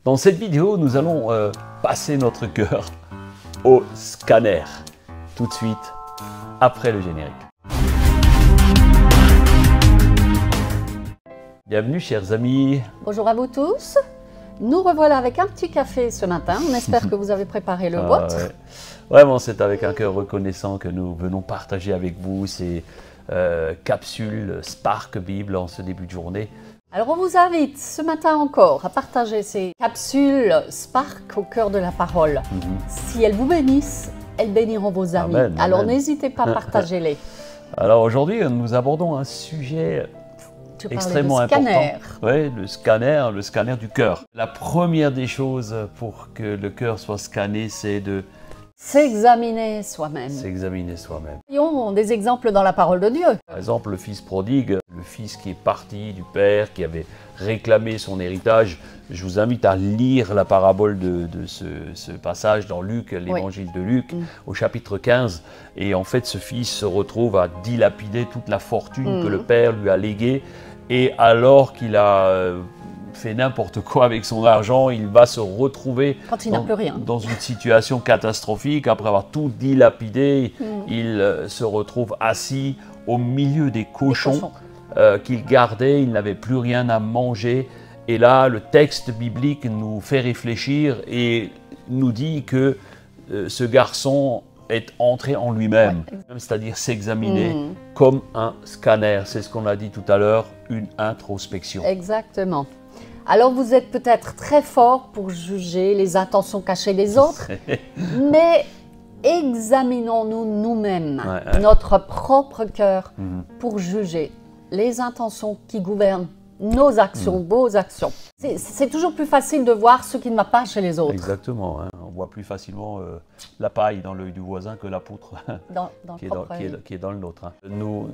Dans cette vidéo, nous allons passer notre cœur au scanner. Tout de suite, après le générique. Bienvenue, chers amis. Bonjour à vous tous. Nous revoilà avec un petit café ce matin. On espère que vous avez préparé le vôtre. Ouais. Vraiment, c'est avec un cœur reconnaissant que nous venons partager avec vous ces capsules Spark Bible en ce début de journée. Alors on vous invite ce matin encore à partager ces capsules Spark au cœur de la parole. Si elles vous bénissent, elles béniront vos amis. Amen, alors amen. n'hésitez pas à partager les. Alors aujourd'hui, nous abordons un sujet extrêmement important. Oui, le scanner du cœur. La première des choses pour que le cœur soit scanné, c'est de s'examiner soi-même. s'examiner soi-même. Voyons des exemples dans la parole de Dieu. Par exemple, le fils prodigue, le fils qui est parti du père, qui avait réclamé son héritage. Je vous invite à lire la parabole de ce passage dans Luc, l'évangile de Luc, au chapitre 15. Et en fait, ce fils se retrouve à dilapider toute la fortune que le père lui a léguée. Et alors qu'il a fait n'importe quoi avec son argent, il va se retrouver quand il n'a plus rien. Dans une situation catastrophique. Après avoir tout dilapidé, il se retrouve assis au milieu des cochons. Qu'il gardait, il n'avait plus rien à manger. Et là, le texte biblique nous fait réfléchir et nous dit que ce garçon est entré en lui-même, c'est-à-dire s'examiner comme un scanner. C'est ce qu'on a dit tout à l'heure, une introspection. Exactement. Alors vous êtes peut-être très fort pour juger les intentions cachées des autres, mais examinons-nous nous-mêmes, notre propre cœur, pour juger les intentions qui gouvernent nos actions, vos actions. C'est toujours plus facile de voir ce qui ne va pas chez les autres. Exactement. On voit plus facilement la paille dans l'œil du voisin que la poutre qui est dans le nôtre. Nous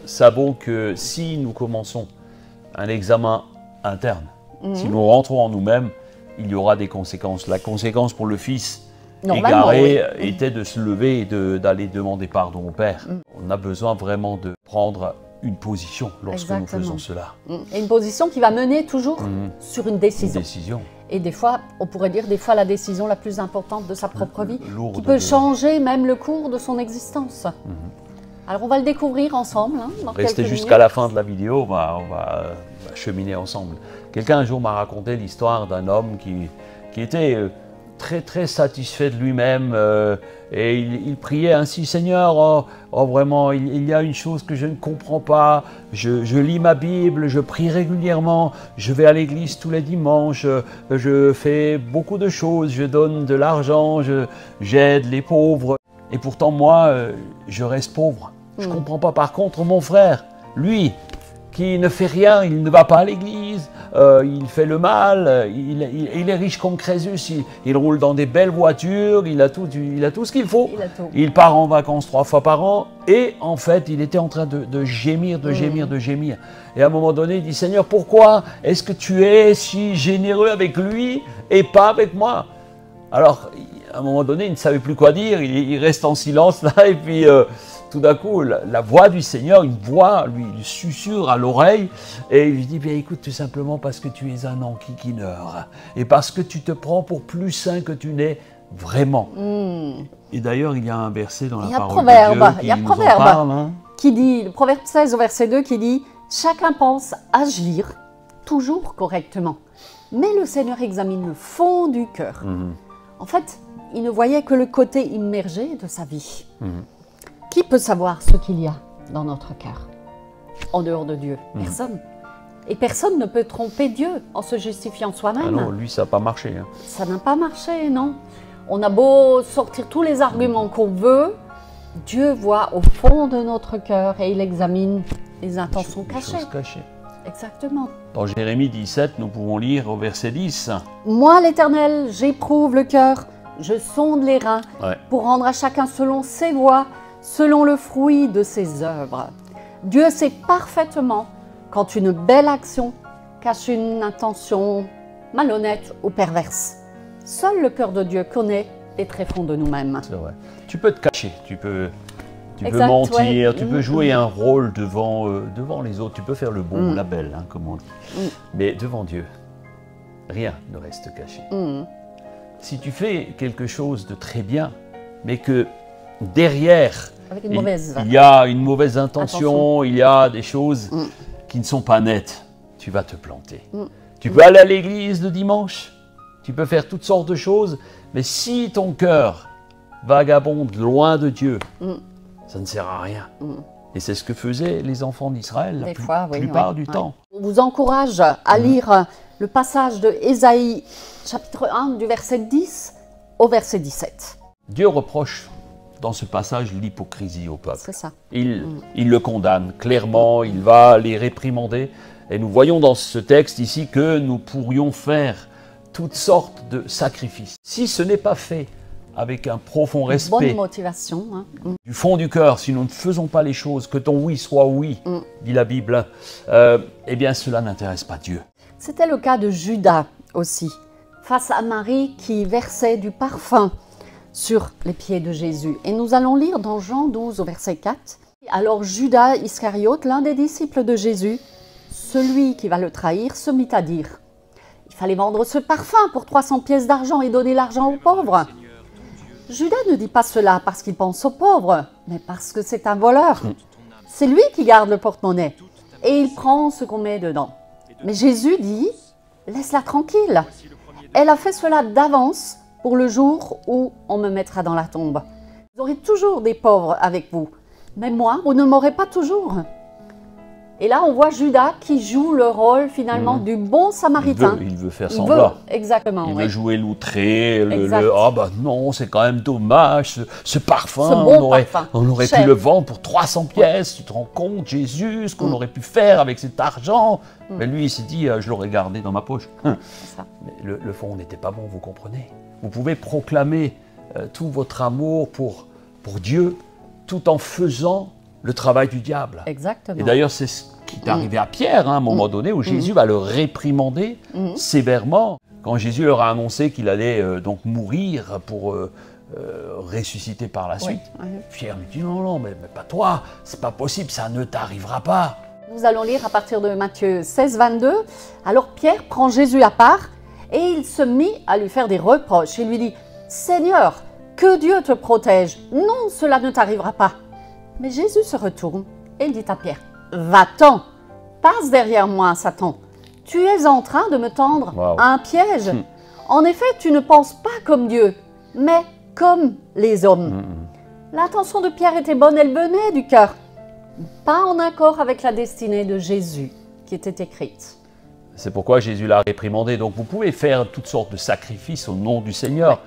savons que si nous commençons un examen interne, si nous rentrons en nous-mêmes, il y aura des conséquences. La conséquence pour le fils égaré était de se lever et d'aller demander pardon au père. On a besoin vraiment de prendre une position lorsque nous faisons cela. Et une position qui va mener toujours sur une décision. Une décision. Et des fois, on pourrait dire des fois la décision la plus importante de sa propre vie, qui peut changer même le cours de son existence. Alors on va le découvrir ensemble. Restez jusqu'à la fin de la vidéo, on va cheminer ensemble. Quelqu'un un jour m'a raconté l'histoire d'un homme qui était très satisfait de lui-même et il priait ainsi: Seigneur, vraiment, il y a une chose que je ne comprends pas, je lis ma Bible, je prie régulièrement, je vais à l'église tous les dimanches, je fais beaucoup de choses, je donne de l'argent, j'aide les pauvres, et pourtant moi, je reste pauvre. Je ne comprends pas. Par contre, mon frère, lui, qui ne fait rien, il ne va pas à l'église, il fait le mal, il est riche comme Crésus, il roule dans des belles voitures, il a tout ce qu'il faut. Il part en vacances 3 fois par an et en fait, il était en train de gémir. Et à un moment donné, il dit: Seigneur, pourquoi est-ce que tu es si généreux avec lui et pas avec moi? Alors, à un moment donné, il ne savait plus quoi dire, il reste en silence là et puis... tout d'un coup, la voix du Seigneur, une voix lui susurre à l'oreille et il lui dit: bien écoute, tout simplement parce que tu es un enquiquineur et parce que tu te prends pour plus saint que tu n'es vraiment. Et d'ailleurs, il y a un verset dans la parole de Dieu qui nous en parle. Qui dit, le Proverbe 16 au verset 2 qui dit: chacun pense agir toujours correctement, mais le Seigneur examine le fond du cœur. En fait, il ne voyait que le côté immergé de sa vie. Qui peut savoir ce qu'il y a dans notre cœur, en dehors de Dieu? Personne. Et personne ne peut tromper Dieu en se justifiant soi-même. Ah non, lui, ça n'a pas marché. Ça n'a pas marché, non. On a beau sortir tous les arguments qu'on veut, Dieu voit au fond de notre cœur et il examine les intentions cachées. Exactement. Dans Jérémie 17, nous pouvons lire au verset 10. Moi, l'Éternel, j'éprouve le cœur, je sonde les reins, pour rendre à chacun selon ses voies, selon le fruit de ses œuvres. Dieu sait parfaitement quand une belle action cache une intention malhonnête ou perverse. Seul le cœur de Dieu connaît les tréfonds de nous-mêmes. C'est vrai. Tu peux te cacher, tu peux mentir, tu peux jouer un rôle devant les autres, tu peux faire le bon ou la belle, comme on dit. Mais devant Dieu, rien ne reste caché. Mhm. Si tu fais quelque chose de très bien, mais que derrière, Avec une mauvaise il y a une mauvaise intention, il y a des choses qui ne sont pas nettes, tu vas te planter. Tu peux aller à l'église le dimanche, tu peux faire toutes sortes de choses, mais si ton cœur vagabonde loin de Dieu, ça ne sert à rien. Et c'est ce que faisaient les enfants d'Israël la plupart du temps. On vous encourage à lire le passage de Ésaïe, chapitre 1, du verset 10 au verset 17. Dieu reproche dans ce passage l'hypocrisie au peuple. C'est ça. Il le condamne clairement, il va les réprimander. Et nous voyons dans ce texte ici que nous pourrions faire toutes sortes de sacrifices. Si ce n'est pas fait avec un profond respect, bonne motivation, du fond du cœur, si nous ne faisons pas les choses, que ton oui soit oui, dit la Bible, eh bien cela n'intéresse pas Dieu. C'était le cas de Judas aussi, face à Marie qui versait du parfum sur les pieds de Jésus. Et nous allons lire dans Jean 12 au verset 4. Alors Judas Iscariote, l'un des disciples de Jésus, celui qui va le trahir, se mit à dire: il fallait vendre ce parfum pour 300 pièces d'argent et donner l'argent aux pauvres. Judas ne dit pas cela parce qu'il pense aux pauvres, mais parce que c'est un voleur. C'est lui qui garde le porte-monnaie et il prend ce qu'on met dedans. Mais Jésus dit: laisse-la tranquille. Elle a fait cela d'avance pour le jour où on me mettra dans la tombe. Vous aurez toujours des pauvres avec vous, mais moi, vous ne m'aurez pas toujours. Et là, on voit Judas qui joue le rôle finalement du bon samaritain. Il veut faire semblant. Exactement. Il veut jouer l'outré, ah bah non, c'est quand même dommage, ce parfum, on aurait pu le vendre pour 300 pièces, tu te rends compte, Jésus, ce qu'on aurait pu faire avec cet argent. Mais lui, il s'est dit, je l'aurais gardé dans ma poche. Mais le fond n'était pas bon, vous comprenez. Vous pouvez proclamer tout votre amour pour Dieu, tout en faisant le travail du diable. Exactement. Et d'ailleurs, c'est ce qui est arrivé à Pierre, à un moment donné, où Jésus va le réprimander sévèrement. Quand Jésus leur a annoncé qu'il allait donc mourir pour ressusciter par la suite, Pierre lui dit: non, mais pas toi, c'est pas possible, ça ne t'arrivera pas. Nous allons lire à partir de Matthieu 16, 22. Alors Pierre prend Jésus à part et il se mit à lui faire des reproches. Il lui dit: Seigneur, que Dieu te protège, non, cela ne t'arrivera pas. Mais Jésus se retourne et il dit à Pierre: va-t'en, passe derrière moi, Satan. Tu es en train de me tendre un piège. En effet, tu ne penses pas comme Dieu, mais comme les hommes. L'intention de Pierre était bonne, elle venait du cœur, pas en accord avec la destinée de Jésus qui était écrite. C'est pourquoi Jésus l'a réprimandé. Donc vous pouvez faire toutes sortes de sacrifices au nom du Seigneur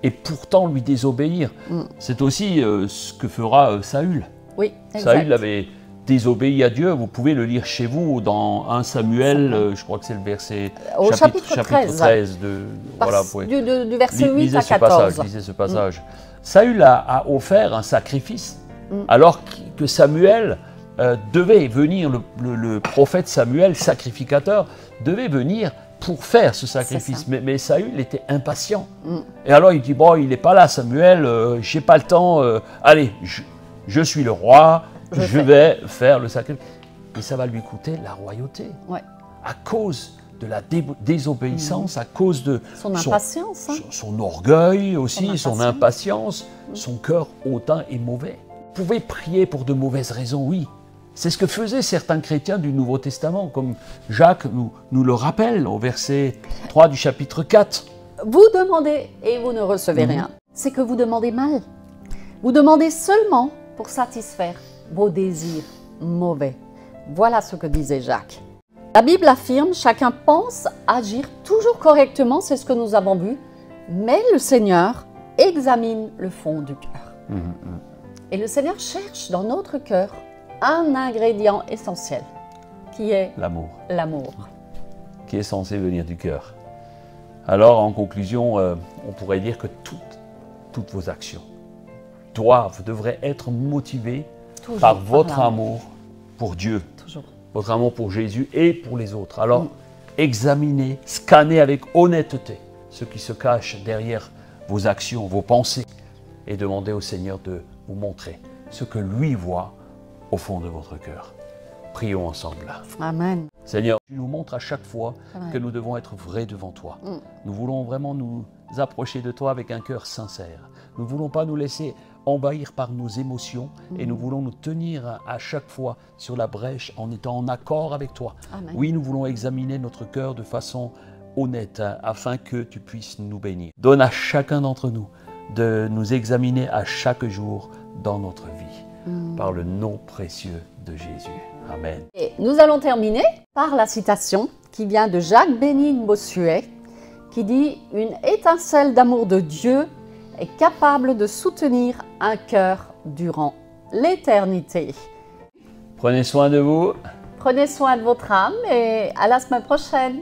et pourtant lui désobéir. C'est aussi ce que fera Saül. Oui, exact. Saül avait désobéi à Dieu. Vous pouvez le lire chez vous dans 1 Samuel, je crois que c'est le verset chapitre 13 du verset 8 à 14. Lisez ce passage. Saül a offert un sacrifice alors que Samuel devait venir, le prophète Samuel, sacrificateur, devait venir pour faire ce sacrifice. Mais Saül était impatient. Et alors il dit: bon, il n'est pas là, Samuel, j'ai pas le temps, allez, je suis le roi, je vais faire le sacrifice. Et ça va lui coûter la royauté. À cause de la désobéissance, à cause de son impatience, son orgueil aussi, son impatience, son cœur hautain et mauvais. Vous pouvez prier pour de mauvaises raisons, oui. C'est ce que faisaient certains chrétiens du Nouveau Testament, comme Jacques nous le rappelle au verset 3 du chapitre 4. Vous demandez et vous ne recevez rien. C'est que vous demandez mal. Vous demandez seulement pour satisfaire vos désirs mauvais. Voilà ce que disait Jacques. La Bible affirme: chacun pense agir toujours correctement, c'est ce que nous avons vu, mais le Seigneur examine le fond du cœur. Et le Seigneur cherche dans notre cœur un ingrédient essentiel, qui est l'amour. L'amour. Qui est censé venir du cœur. Alors, en conclusion, on pourrait dire que toutes vos actions devraient être motivées par votre amour pour Dieu, votre amour pour Jésus et pour les autres. Alors, examinez, scannez avec honnêteté ce qui se cache derrière vos actions, vos pensées, et demandez au Seigneur de vous montrer ce que lui voit au fond de votre cœur. Prions ensemble. Amen. Seigneur, tu nous montres à chaque fois Ouais. que nous devons être vrais devant toi. Mm. Nous voulons vraiment nous approcher de toi avec un cœur sincère. Nous ne voulons pas nous laisser envahir par nos émotions et nous voulons nous tenir à chaque fois sur la brèche en étant en accord avec toi. Amen. Oui, nous voulons examiner notre cœur de façon honnête afin que tu puisses nous bénir. Donne à chacun d'entre nous de nous examiner à chaque jour dans notre vie. Par le nom précieux de Jésus. Amen. Et nous allons terminer par la citation qui vient de Jacques-Bénigne Bossuet, qui dit « Une étincelle d'amour de Dieu est capable de soutenir un cœur durant l'éternité. » Prenez soin de vous. Prenez soin de votre âme et à la semaine prochaine.